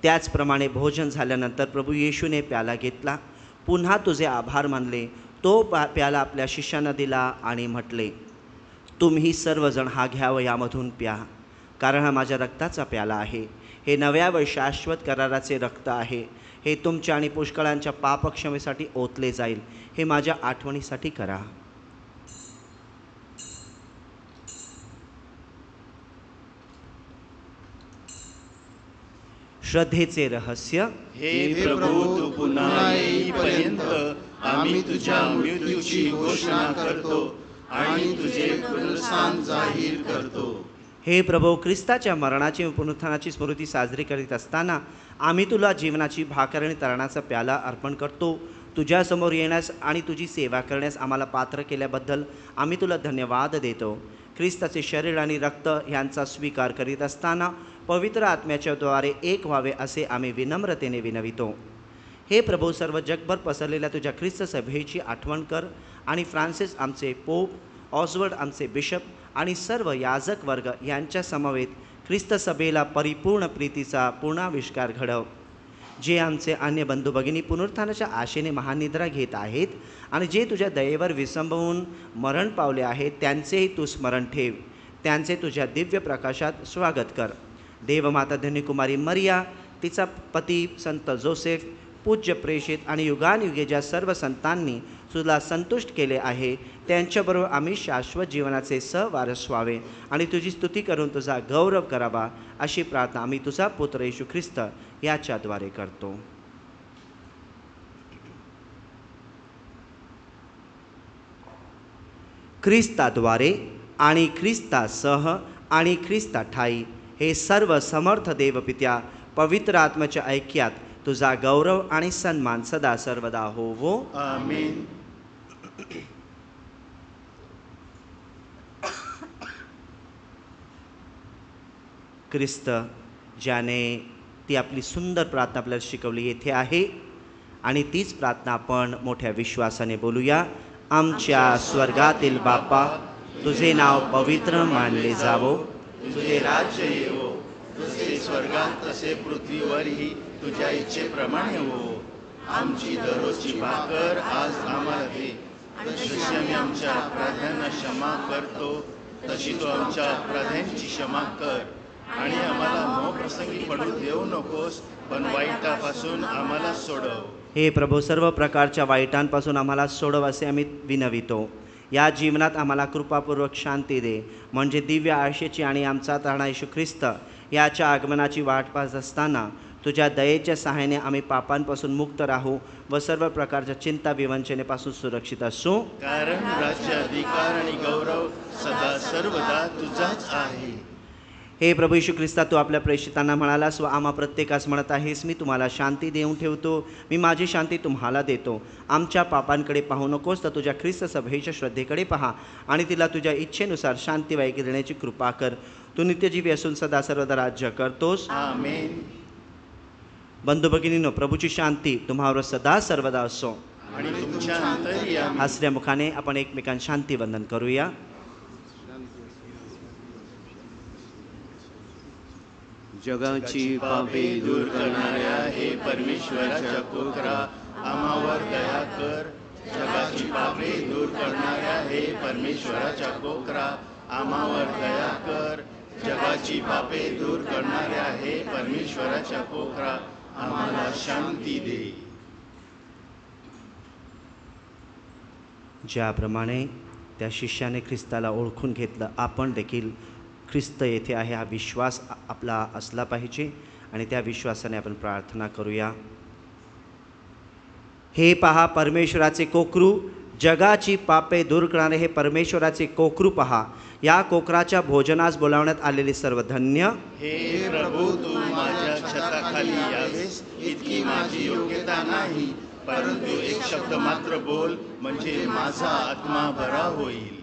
त्याचप्रमाणे भोजन झाल्यानंतर प्रभू येशूने प्याला घेतला, पुन्हा तुझे आभार मानले, तो प्याला आपल्या शिष्यांना दिला आणि म्हटले, तुम्ही सर्वजण हा घ्या व यामधून प्या, कारण हा माझ्या रक्ताचा प्याला आहे. हे नव्या व शाश्वत कराराचे रक्त आहे. हे तुमच्या आणि पुष्कळांच्या पापक्षमेसाठी ओतले जाईल. हे माझ्या आठवणीसाठी करा. श्रद्धेचे रहस्य. हे प्रभू, तू पुन्हा येईपर्यंत आम्ही तुझ्या मृत्यूची घोषणा करतो आणि तुझे पुनरुत्थान जाहीर करतो. हे प्रभू, ख्रिस्ताच्या मरणाची व पुनरुत्थानाची स्मृती साजरी करीत असताना आम्ही तुला जीवनाची भाकर आणि तळणाचा प्याला अर्पण करतो. तुझ्यासमोर येण्यास आणि तुझी सेवा करण्यास आम्हाला पात्र केल्याबद्दल आम्ही तुला धन्यवाद देतो. ख्रिस्ताचे शरीर आणि रक्त यांचा स्वीकार करीत असताना पवित्र आत्म्याच्या द्वारे एक व्हावे असे आम्ही विनम्रतेने विनवितो. हे प्रभू, सर्व जगभर पसरलेल्या तुझ्या ख्रिस्त सभेची आठवण कर आणि फ्रान्सिस आमचे पोप, ऑसवर्ड आमचे बिशप आणि सर्व याजक वर्ग यांच्या समवेत ख्रिस्त सभेला परिपूर्ण प्रीतीचा पूर्णाविष्कार घडव. जे आमचे अन्य बंधू भगिनी पुनरुत्थानाच्या आशेने महानिद्रा घेत आहेत आणि जे तुझ्या दयेवर विसंबवून मरण पावले आहेत त्यांचेही तू स्मरण ठेव. त्यांचे तुझ्या दिव्य प्रकाशात स्वागत कर. देवमाता धन्यकुमारी मरिया, तिचा पती संत जोसेफ, पूज्य प्रेषित आणि युगानयुगे ज्या सर्व संतांनी तुला संतुष्ट केले आहे त्यांच्याबरोबर आम्ही शाश्वत जीवनाचे सहवारस व्हावे आणि तुझी स्तुती करून तुझा गौरव करावा अशी प्रार्थना आम्ही तुझा पुत्र येशू ख्रिस्त याच्याद्वारे करतो. ख्रिस्ताद्वारे आणि ख्रिस्तासह आणि ख्रिस्ताठाई हे सर्व समर्थ देवपित्या पवित्र आत्म्याच्या ऐक्यात तुझा गौरव आणि सन्मान सदा सर्वदा होवो. आमेन. ख्रिस्त ज्याने ती आपली सुंदर प्रार्थना आपल्याला शिकवली येथे आहे आणि तीच प्रार्थना आपण मोठ्या विश्वासाने बोलूया. आमच्या स्वर्गातील बापा, तुझे नाव पवित्र मानले जावो, तुझे राज्य येवो, तुझे स्वर्गात तसे पृथ्वीवरही तुझ्या इच्छेप्रमाणे हो. आमची दररोजची भाकर आज आम्हाला दे, जशी आम्ही आमच्या अपराध्यांना क्षमा करतो तशी तू आमच्या अपराध्यांची क्षमा कर, आणि आम्हाला मोहप्रसंगी पडू देऊ नकोस, पण वाईटापासून आम्हाला सोडव. हे प्रभू, सर्व प्रकारच्या वाईटांपासून आम्हाला सोडव असे आम्ही विनवितो. या जीवनात आम्हाला कृपापूर्वक शांती दे, म्हणजे दिव्य आयुष्याची आणि आमचा तारणा येशू ख्रिस्त याच्या आगमनाची वाट पाहत असताना तुझ्या दयेच्या सहाय्याने आम्ही पापांपासून मुक्त राहू व सर्व प्रकारच्या चिंता विवंचनेपासून सुरक्षित असू. कारण राज्य, अधिकार आणि गौरव सदा सर्वदा तुझाच आहे. हे प्रभू येशू ख्रिस्ता, तू आपल्या प्रेषितांना म्हणालास व आम्हा प्रत्येकास म्हणत आहेस, मी तुम्हाला शांती देऊन ठेवतो, मी माझी शांती तुम्हाला देतो. आमच्या पापांकडे पाहू नकोस, तर तुझ्या ख्रिस्त सभेच्या श्रद्धेकडे पहा आणि तिला तुझ्या इच्छेनुसार शांती वाईकी देण्याची कृपा कर. तू नित्यजीवी असून सदा सर्वदा राज्य करतोस. आमेन. बंधू भगिनींनो, प्रभूची शांती तुम्हावर सदा सर्वदा असो. आणि तुमच्या अंतर्यामी हसऱ्या मुखाने आपण एकमेकांना शांती वंदन करूया. जगाची पापे दूर करणाऱ्या हे परमेश्वराच्या कोकरा, आम्हावर दया कर. जगाची पापे दूर करणाऱ्या हे परमेश्वराच्या कोकरा, आम्हावर दया कर. जगाची पापे दूर करणाऱ्या हे परमेश्वराच्या कोकरा, आम्हाला शांती दे. ज्याप्रमाणे त्या शिष्याने ख्रिस्ताला ओळखून घेतलं, आपण देखील ख्रिस्त येथे आहे हा विश्वास आपला असला पाहिजे आणि त्या विश्वासाने आपण प्रार्थना करूया. हे पहा परमेश्वराचे कोकरू, जगाची पापे दूर करणारे हे परमेश्वराचे कोकरू पहा. या कोकराच्या भोजनास बोलावण्यात आलेले सर्व धन्य. हे प्रभू, तू माझ्या छताखाली यावेस इतकी माझी योग्यता नाही, परंतु एक शब्द मात्र बोल, म्हणजे माझा आत्मा बरा होईल.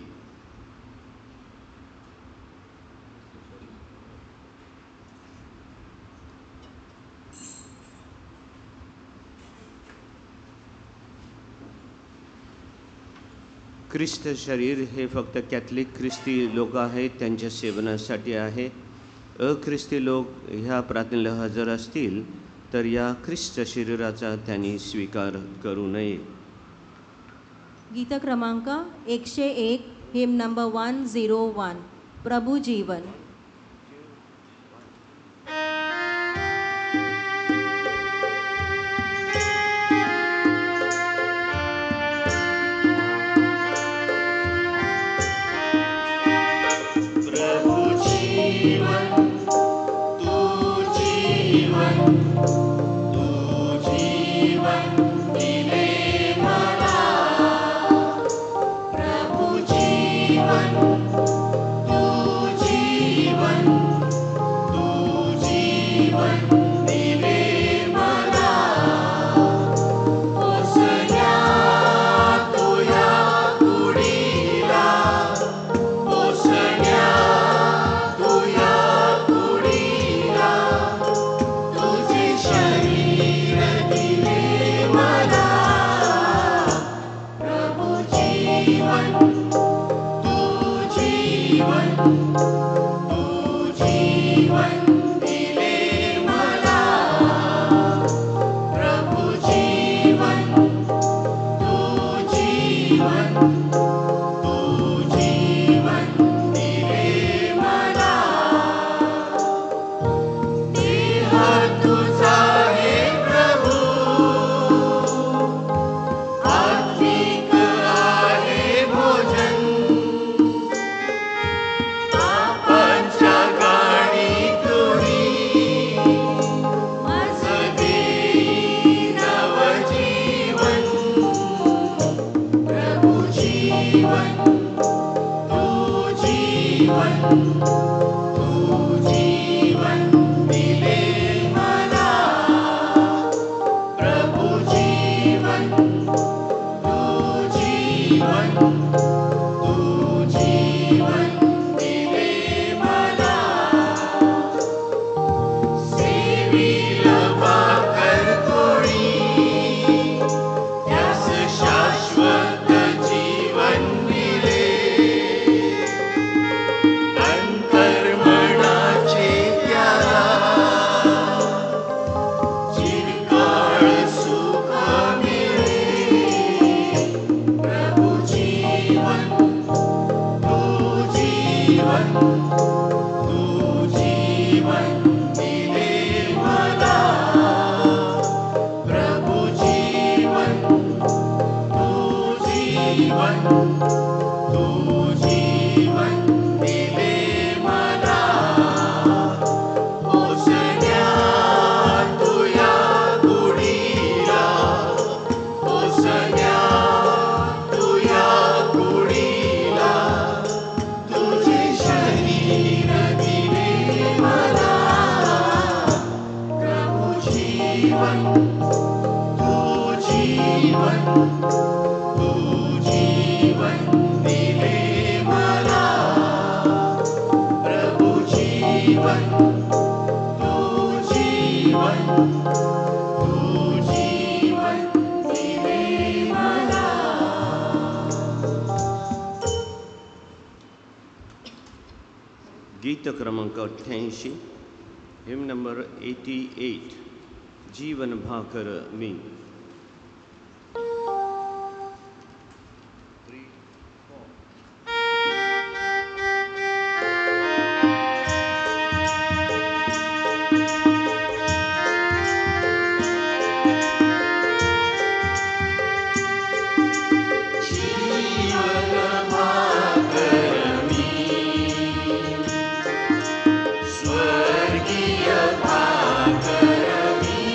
ख्रिस्त शरीर हे फक्त कॅथलिक ख्रिस्ती लोक आहेत त्यांच्या सेवनासाठी आहे. अख्रिस्ती लोक ह्या प्रार्थनेला हजर असतील तर या ख्रिस्त शरीराचा त्यांनी स्वीकार करू नये. गीत क्रमांक 101, हिम नंबर 101, प्रभू जीवन. गीत क्रमांक 88, हिम नंबर 88, जीवन भाकर मी. स्वर्गीय भाकर मी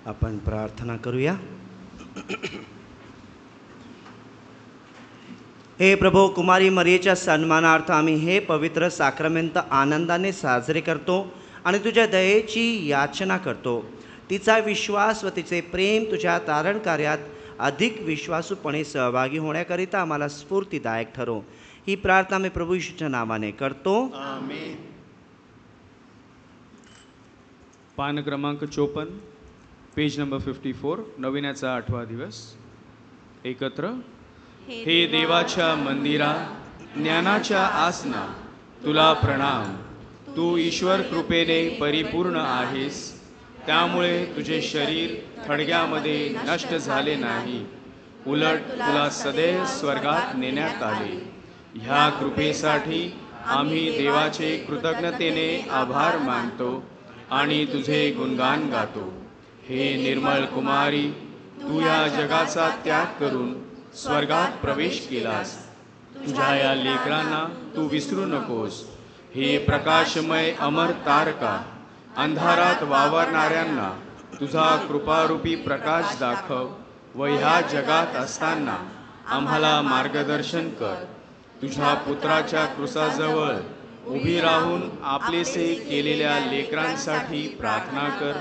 आपण प्रार्थना करूया. हे प्रभो, कुमारी मरियेच्या सन्मानार्थ आम्ही हे पवित्र साक्रमेंट आनंदाने साजरे करतो आणि तुझ्या दयेची याचना करतो. तिचा विश्वास व तिचे प्रेम तुझ्या तारण कार्यात अधिक विश्वासूपणे सहभागी होण्याकरिता आम्हाला स्फूर्तिदायक ठरो. ही प्रार्थना मी प्रभू येशूच्या नावाने करतो. आमेन. पान क्रमांक 54, पेज नंबर 54, नविन्याचा 8वा दिवस. एकत्र. हे देवाच्या मंदिरा, ज्ञानाच्या आसना, तुला प्रणाम. तू ईश्वर कृपेने परिपूर्ण आहेस, त्यामुळे तुझे शरीर थडग्यामध्ये नष्ट झाले नाही, उलट तुला सदैव स्वर्गात नेण्यात आले. ह्या कृपेसाठी आम्ही देवाचे कृतज्ञतेने आभार मानतो आणि तुझे गुणगान गातो. हे निर्मळ कुमारी, तू या जगाचा त्याग करून स्वर्गात प्रवेश केलास. तुझ्या या लेकरांना तू विसरू नकोस. हे प्रकाशमय अमर तारका, अंधारात वावरणाऱ्यांना तुझा कृपारूपी प्रकाश दाखव व ह्या जगात असताना आम्हाला मार्गदर्शन कर. तुझ्या पुत्राच्या क्रुसाजवळ उभी राहून आपलेसे केलेल्या लेकरांसाठी प्रार्थना कर.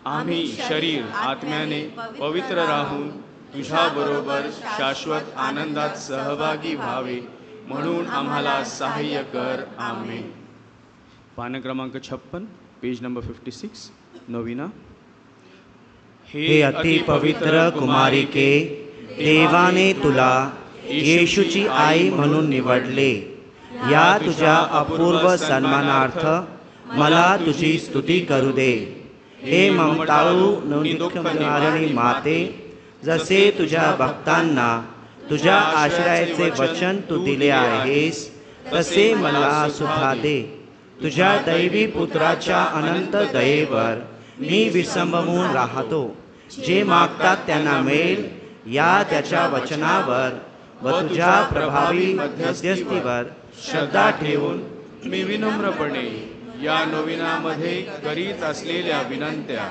आम्ही शरीर आत्म्याने पवित्र राहून तुझ्याबरोबर शाश्वत आनंदात सहभागी व्हावे म्हणून आम्हाला सहाय्य कर. आमेन. पान क्रमांक 56, पेज नंबर 56, नवीना. हे अतिपवित्र कुमारिके, देवाने तुला येशूची आई म्हणून निवडले. या तुझ्या अपूर्व सन्मानार्थ मला तुझी स्तुती करू दे. हे ममताळू निदुःखमारिणी माते, जसे तुझ्या भक्तांना तुझ्या आश्रयाचे वचन तू दिले आहेस, तसे मला सुद्धा दे. तुझ्या दैवी पुत्राच्या अनंत दयेवर मी विसंबून राहतो. जे मागतात त्यांना मिळेल या त्याच्या वचनावर व तुझ्या प्रभावी मध्यस्थीवर श्रद्धा ठेवून मी विनम्रपणे या नवीनामध्ये करीत असलेल्या विनंत्या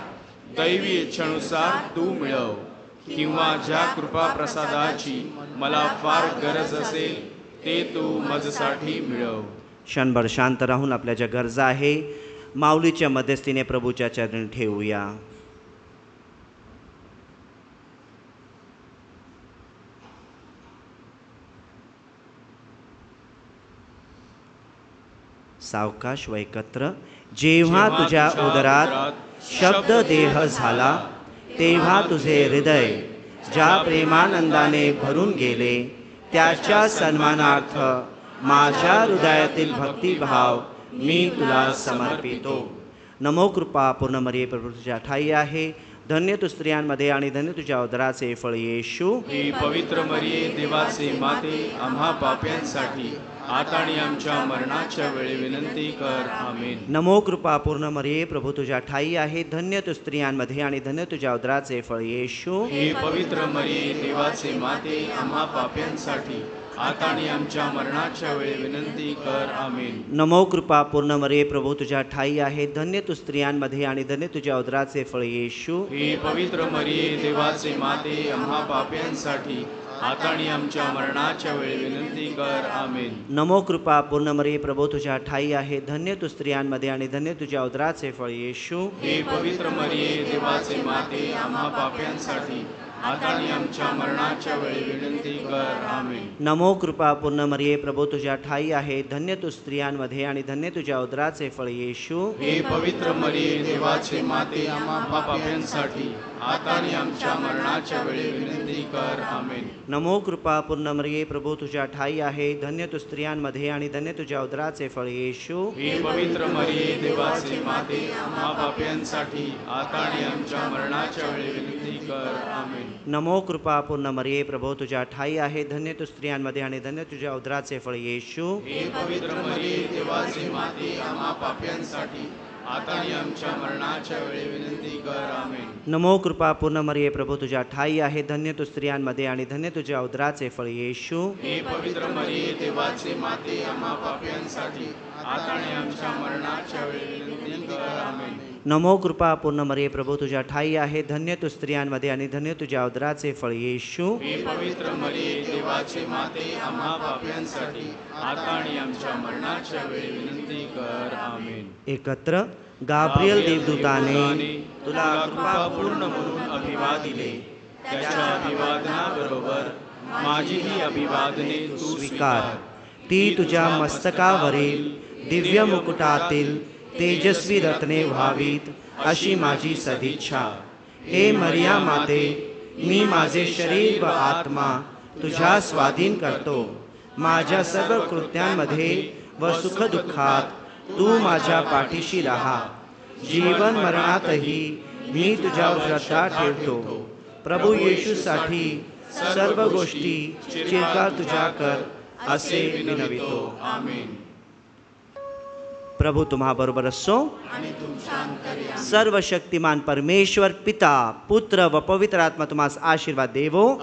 दैवी इच्छेनुसार तू मिळव, किंवा ज्या कृपा प्रसादाची मला फार गरज असेल ते तू माझ्यासाठी मिळव. क्षणभर शांत राहून आपल्या ज्या गरजा आहे माऊलीच्या मध्यस्थीने प्रभूच्या चरणी ठेवूया. सावकाश व एकत्र. जेव्हा तुझ्या उदरात शब्द देह झाला, तेव्हा तुझे हृदय ज्या प्रेमानंदाने भरून गेले, त्याच्या सन्मानार्थ माझ्या हृदयातील भक्तिभाव मी तुला समर्पितो. नमो कृपा पूर्ण मरिये, प्रभू तुझ्या ठाई आहे. धन्य तू स्त्रियांमध्ये आणि धन्य तुझ्या उदराचे फळ येशू. हे पवित्र मरिये, देवाचे माते, आम्हा पाप्यांसाठी आता आणि आमच्या मरणाच्या वेळी विनंती कर. आमेन. नमो कृपा पूर्ण मरिये, प्रभू तुझ्या ठाई आहे. धन्य तू स्त्रियांमध्ये आणि धन्य तुझ्या उदराचे फळ येशू. हे पवित्र मरिये, देवाचे माते, आम्हा पाप्यांसाठी आता आणि आमच्या मरणाच्या वेळी विनंती कर. आमेन. नमो कृपा पूर्ण मरिये, प्रभू तुझ्या ठाई आहे. धन्य तू स्त्रियांमध्ये आणि धन्य तुझ्या उदराचे फळ येशू. हे पवित्र मरिये, देवाचे माते, आम्हा पाप्यांसाठी आता आणि आमच्या मरणाच्या वेळी विनंती कर. आमेन. नमो कृपा पूर्ण मरिये, प्रभू तुझ्या ठाई आहे. धन्य तू स्त्रियांमध्ये आणि धन्य तुझ्या उदराचे फळ येशू. हे पवित्र मरिये, देवाचे माते, आम्हा पाप्यांसाठी आता आणि आमच्या मरणाच्या वेळी विनंती कर. आमेन. नमो कृपा पूर्ण मरिये, प्रभू तुझ्या ठाई आहे. धन्य तू स्त्रियांमध्ये आणि धन्य तुझ्या उदराचे फळ येशू. हे पवित्र मरिये, देवाचे माते, आम्हा पाप्यांसाठी आता आणि आमच्या मरणाच्या वेळी विनंती कर. आमेन. नमो कृपा पूर्ण मरिये, प्रभू तुझ्या ठाई आहे. धन्य तू स्त्रियांमध्ये आणि धन्य तुझ्या उदराचे फळ येशू. हे पवित्र मरिये, देवाचे माते, आम्हा पाप्यांसाठी आता आणि आमच्या मरणाच्या वेळी विनंती कर. आमेन. नमो कृपा पूर्ण मरिये, प्रभू तुझ्या ठाई आहे. धन्य तू स्त्रियांमध्ये आणि धन्य तुझ्या उदराचे फळ येशू. हे पवित्र मरिये, देवाचे माते, आम्हा पाप्यांसाठी आता आणि आमच्या मरणाच्या वेळी विनंती कर. आमेन. नमो कृपा पूर्ण मरिये, प्रभू तुझ्या ठाई आहे. धन्य तू स्त्रियांमध्ये आणि धन्य तुझ्या उदराचे फळ येशू. हे पवित्र मरिये, देवाचे माते, आम्हा पाप्यांसाठी आता आणि आमच्या मरणाच्या वेळी विनंती कर. आमेन. नमो कृपा पूर्ण मरिये, प्रभू तुझ्या ठाई आहे, धन्य तू स्त्रियांमध्ये आणि धन्य तुझ्या उदराचे फळ येशू. हे पवित्र मरिये, देवाचे माते, आम्हा पाप्यांसाठी आता आणि आमच्या मरणाच्या वेळी विनंती कर. आमेन. एकत्र गाब्रिएल देवदूताने तुला कृपापूर्ण म्हणून अभिवादिले. त्याच्या अभिवादनाबरोबर माझीही अभिवादने तू स्वीकार. ती तुझ्या मस्तकावरील दिव्य मुकुटातील तेजस्वी रत्ने व्हावीत अशी माझी सदिच्छा. हे मरिया माते, मी माझे शरीर व आत्मा तुझ्या स्वाधीन करतो. माझ्या सर्व कृत्यांमध्ये व सुखदुःखात तू माझ्या पाठीशी राहा. जीवन मरणातही मी तुझ्यावर श्रद्धा ठेवतो. प्रभू येशूसाठी सर्व गोष्टी चिरकाल तुझ्या कर असे विनवितो. आमेन. प्रभू तुम्हाबरोबर असो. सर्व शक्तिमान परमेश्वर पिता, पुत्र व पवित्र आत्मा तुम्हास आशीर्वाद देवो.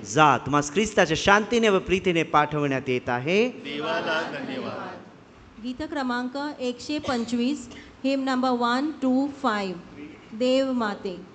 जा, तुम्हास ख्रिस्ताच्या शांतीने व प्रीतीने पाठवण्यात येत आहे. देवाला धन्यवाद. गीत क्रमांक 125, हिम नंबर 125, देव माते.